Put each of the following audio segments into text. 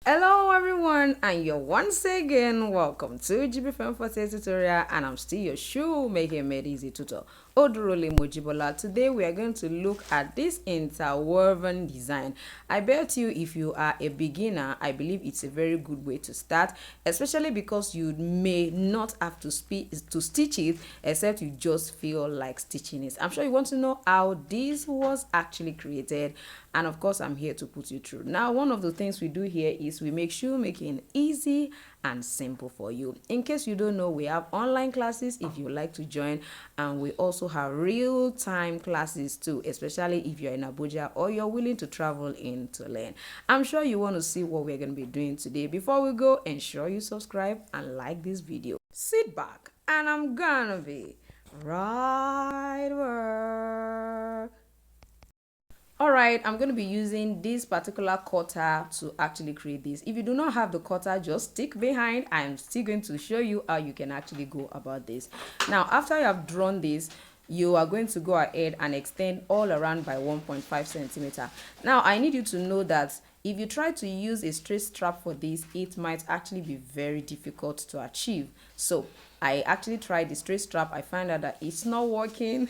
Hello everyone, and you're once again welcome to Jibbyfemforte tutorial, and I'm still your shoemaking made easy tutor Odurole Mojibola. Today we are going to look at this interwoven design. I bet you if you are a beginner, I believe it's a very good way to start, especially because you may not have to stitch it except you just feel like stitching it. I'm sure you want to know how this was actually created, and of course I'm here to put you through. Now, one of the things we do here is we make shoemaking easy and simple for you. In case you don't know, we have online classes if you like to join, and we also have real-time classes too, especially if you're in Abuja or you're willing to travel in to learn. I'm sure you want to see what we're going to be doing today. Before we go, ensure you subscribe and like this video. Sit back and I'm gonna be right work. Alright, I'm going to be using this particular cutter to actually create this. If you do not have the cutter, just stick behind. I'm still going to show you how you can actually go about this. Now, after you have drawn this, you are going to go ahead and extend all around by 1.5 centimeter. Now, I need you to know that if you try to use a straight strap for this, it might actually be very difficult to achieve. So I actually tried the straight strap. I found out that it's not working.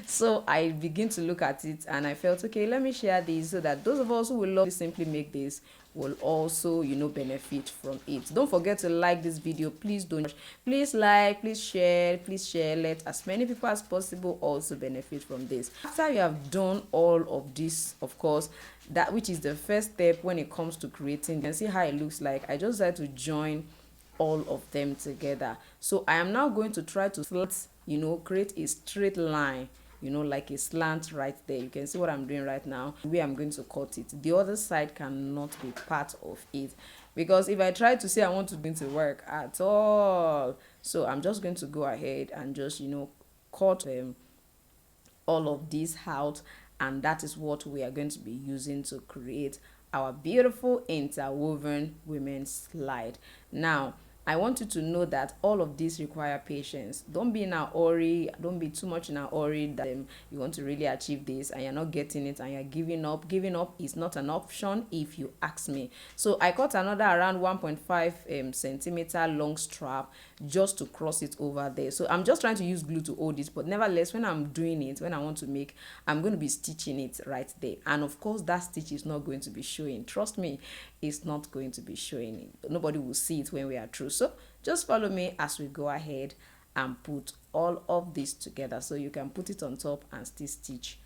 So I begin to look at it and I felt, okay, let me share this so that those of us who will love to simply make this will also, benefit from it. Don't forget to like this video. Please don't. Please like, please share, let as many people as possible also benefit from this. After you have done all of this, of course, that which is the first step when it comes to creating, you can see how it looks like. I just had to join all of them together. So I am now going to try to create a straight line, like a slant right there. You can see what I'm doing right now, where I'm going to cut it. The other side cannot be part of it, because if I try to say I want to do it to work at all, so I'm just going to go ahead and just cut all of these out, and that is what we are going to be using to create our beautiful interwoven women's slide. Now, I want you to know that all of these require patience. Don't be in a hurry. Don't be too much in a hurry that you want to really achieve this and you're not getting it and you're giving up. Giving up is not an option if you ask me. So I cut another around 1.5 centimeter long strap just to cross it over there. So I'm just trying to use glue to hold it, but nevertheless, when I'm doing it, when I want to make, I'm going to be stitching it right there. And of course, that stitch is not going to be showing. Trust me, it's not going to be showing. Nobody will see it when we are through. So just follow me as we go ahead and put all of this together, so you can put it on top and still stitch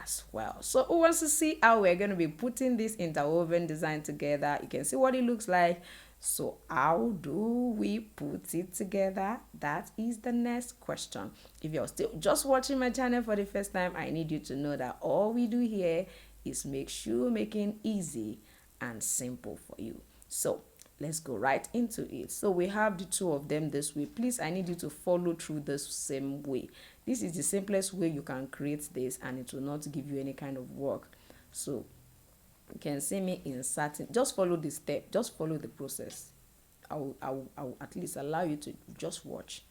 as well. So who wants to see how we're going to be putting this interwoven design together? You can see what it looks like. So how do we put it together? That is the next question. If you're still just watching my channel for the first time, I need you to know that all we do here is make shoemaking easy and simple for you. So let's go right into it. So we have the two of them this way. Please, I need you to follow through this same way. This is the simplest way you can create this, and it will not give you any kind of work. So you can see me inserting. Just follow the step. Just follow the process. I will at least allow you to just watch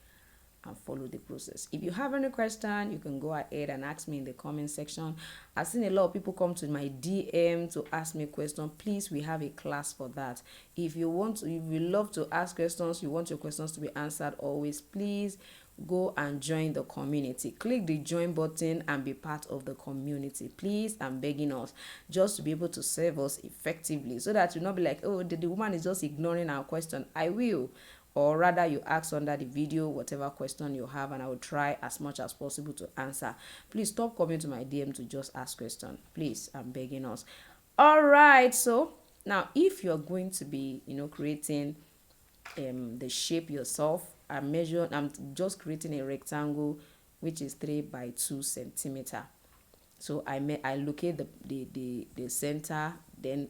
and follow the process. If you have any question, you can go ahead and ask me in the comment section. I've seen a lot of people come to my DM to ask me questions. Please, we have a class for that. If you love to ask questions, you want your questions to be answered always, please go and join the community. Click the join button and be part of the community. Please, I'm begging us just to be able to serve us effectively, so that you'll not be like, oh, the woman is just ignoring our question. I will. Or rather, you ask under the video whatever question you have, and I will try as much as possible to answer. Please stop coming to my DM to just ask questions. Please, I'm begging us. All right, so now if you're going to be creating the shape yourself, I'm just creating a rectangle which is 3 by 2 centimeter. So I locate the center, then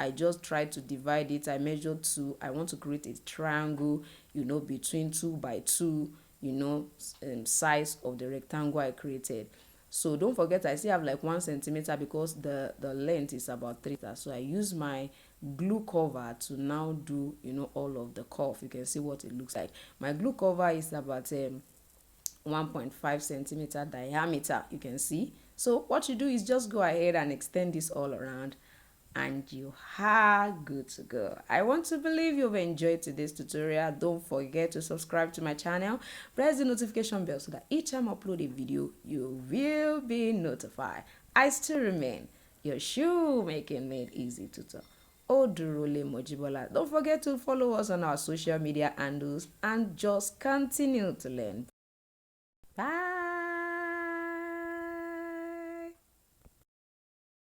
I just try to divide it. I measure 2. I want to create a triangle, between 2 by 2, size of the rectangle I created. So don't forget, I still have like 1 centimeter because the length is about 3 meters. So I use my glue cover to now do all of the curve. You can see what it looks like. My glue cover is about 1.5 centimeter diameter. You can see. So what you do is just go ahead and extend this all around, and you are good to go. I want to believe you've enjoyed today's tutorial. Don't forget to subscribe to my channel, press the notification bell so that each time I upload a video you will be notified. I still remain your shoemaking made easy tutor, Odurole Mojibola. Don't forget to follow us on our social media handles and just continue to learn.